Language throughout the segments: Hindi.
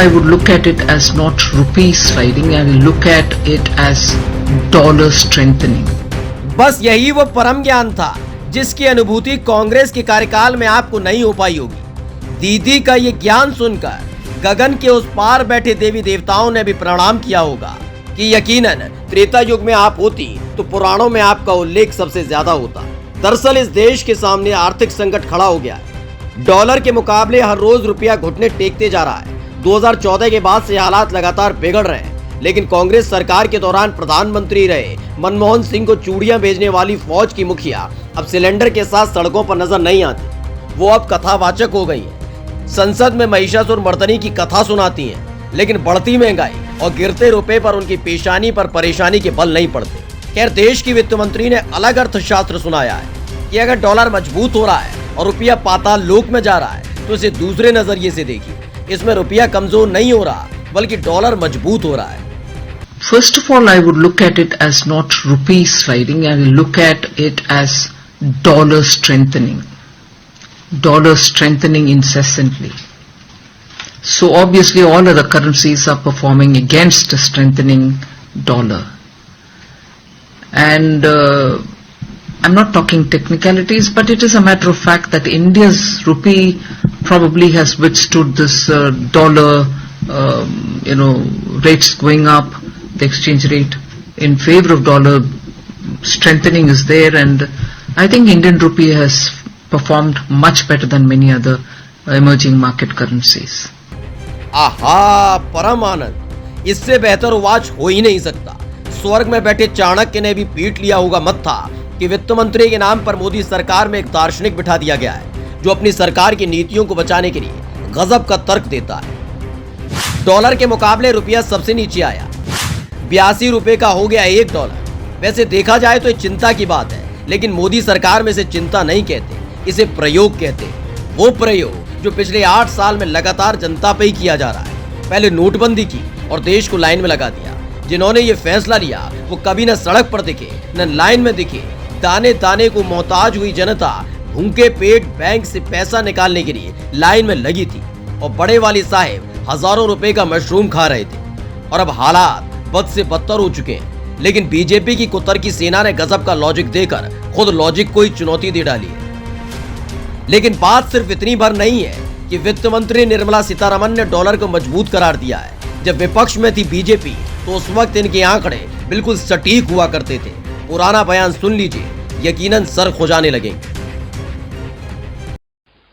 I would look at it as not rupee sliding, I will look at it as dollar strengthening. बस यही वो परम ज्ञान था जिसकी अनुभूति कांग्रेस के कार्यकाल में आपको नहीं हो पाई होगी। दीदी का ये ज्ञान सुनकर गगन के उस पार बैठे देवी देवताओं ने भी प्रणाम किया होगा कि यकीनन त्रेता युग में आप होती तो पुराणों में आपका उल्लेख सबसे ज्यादा होता। दरअसल इस देश के सामने आर्थिक संकट खड़ा हो गया है। डॉलर के मुकाबले हर रोज रुपया घुटने टेकते जा रहा है। 2014 के बाद से हालात लगातार बिगड़ रहे हैं, लेकिन कांग्रेस सरकार के दौरान प्रधानमंत्री रहे मनमोहन सिंह को चूड़ियां भेजने वाली फौज की मुखिया अब सिलेंडर के साथ सड़कों पर नजर नहीं आती। वो अब कथावाचक हो गई है। संसद में महिषासुर मर्दनी की कथा सुनाती हैं, लेकिन बढ़ती महंगाई और गिरते रुपए पर उनकी पेशानी पर परेशानी के बल नहीं पड़ते। खैर, देश की वित्त मंत्री ने अलग अर्थशास्त्र सुनाया है कि अगर डॉलर मजबूत हो रहा है और रुपया पाताल लोक में जा रहा है तो इसे दूसरे नजरिए से देखिए। इसमें रुपया कमजोर नहीं हो रहा बल्कि डॉलर मजबूत हो रहा है। First of all, I would look at it as not rupee sliding, I will look at it as dollar strengthening. Dollar strengthening incessantly. So obviously all other currencies are performing against a strengthening dollar. And I'm not talking technicalities, but it is a matter of fact that India's rupee probably has withstood this dollar, rates going up, the exchange rate in favor of dollar strengthening is there, and I think Indian rupee has performed much better than many other emerging market currencies. आहा, परम आनंद, इससे बेहतर वाच हो ही नहीं सकता। स्वर्ग में बैठे चाणक्य ने भी पीट लिया होगा मत्था कि वित्त मंत्री के नाम पर मोदी सरकार में एक दार्शनिक बिठा दिया गया है जो अपनी सरकार की नीतियों को बचाने के लिए गजब का तर्क देता है। डॉलर के मुकाबले रुपया सबसे नीचे आया, 82 रुपए का हो गया $1। वैसे देखा जाए तो ये चिंता की बात है, लेकिन मोदी सरकार में इसे चिंता नहीं कहते, इसे प्रयोग कहते। वो प्रयोग जो पिछले 8 साल में लगातार जनता पे ही किया जा रहा है। पहले नोटबंदी की और देश को लाइन में लगा दिया। जिन्होंने ये फैसला लिया वो कभी न सड़क पर दिखे न लाइन में दिखे। दाने दाने को मोहताज हुई जनता भूखे पेट बैंक से पैसा निकालने के लिए लाइन में लगी थी और बड़े वाली साहेब हजारों रुपए का मशरूम खा रहे थे। और अब हालात बद से बदतर हो चुके हैं, लेकिन बीजेपी की कुतर्की सेना ने गजब का लॉजिक देकर खुद लॉजिक को ही चुनौती दे डाली है। लेकिन बात सिर्फ इतनी भर नहीं है कि वित्त मंत्री निर्मला सीतारमण ने डॉलर को मजबूत करार दिया है। जब विपक्ष में थी बीजेपी तो उस वक्त इनके आंकड़े बिल्कुल सटीक हुआ करते थे। पुराना बयान सुन लीजिए, यकीनन सर खुजाने लगेंगे।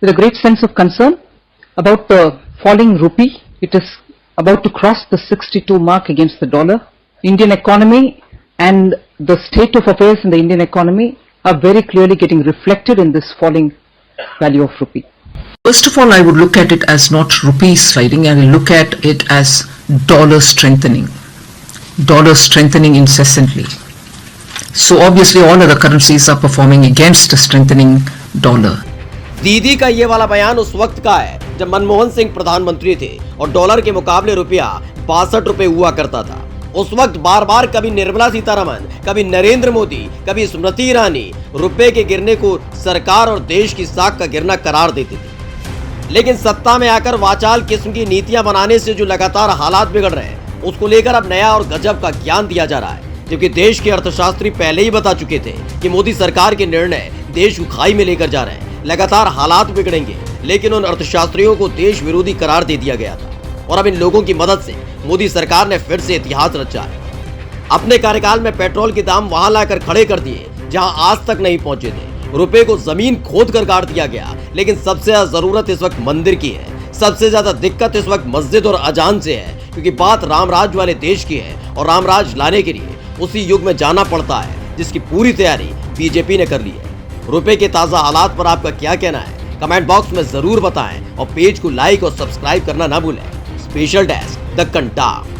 With a great sense of concern about the falling rupee, it is about to cross the 62 mark against the dollar. Indian economy and the state of affairs in the Indian economy are very clearly getting reflected in this falling value of rupee. First of all, I would look at it as not rupee sliding, I will look at it as dollar strengthening. Dollar strengthening incessantly. So obviously all other currencies are performing against a strengthening dollar. दीदी का ये वाला बयान उस वक्त का है जब मनमोहन सिंह प्रधानमंत्री थे और डॉलर के मुकाबले रुपया 62 रुपए हुआ करता था। उस वक्त बार बार कभी निर्मला सीतारमण, कभी नरेंद्र मोदी, कभी स्मृति ईरानी रुपए के गिरने को सरकार और देश की साख का गिरना करार देते थे। लेकिन सत्ता में आकर वाचाल किस्म की नीतियां बनाने से जो लगातार हालात बिगड़ रहे हैं, उसको लेकर अब नया और गजब का ज्ञान दिया जा रहा है। जबकि देश के अर्थशास्त्री पहले ही बता चुके थे कि मोदी सरकार के निर्णय देश को खाई में लेकर जा रहे हैं। लगातार हालात बिगड़ेंगे, लेकिन उन अर्थशास्त्रियों को देश विरोधी करार दे दिया गया था और अब इन लोगों की मदद से मोदी सरकार ने फिर से इतिहास रचा है। अपने कार्यकाल में पेट्रोल के दाम वहां लाकर खड़े कर दिए जहां आज तक नहीं पहुंचे थे। रुपए को जमीन खोद कर गाड़ दिया गया। लेकिन सबसे ज्यादा जरूरत इस वक्त मंदिर की है। सबसे ज्यादा दिक्कत इस वक्त मस्जिद और अजान से है, क्योंकि बात रामराज वाले देश की है और रामराज लाने के लिए उसी युग में जाना पड़ता है जिसकी पूरी तैयारी बीजेपी ने कर ली है। रुपए के ताजा हालात पर आपका क्या कहना है, कमेंट बॉक्स में जरूर बताएं और पेज को लाइक और सब्सक्राइब करना ना भूलें। Special desk the कंटाक।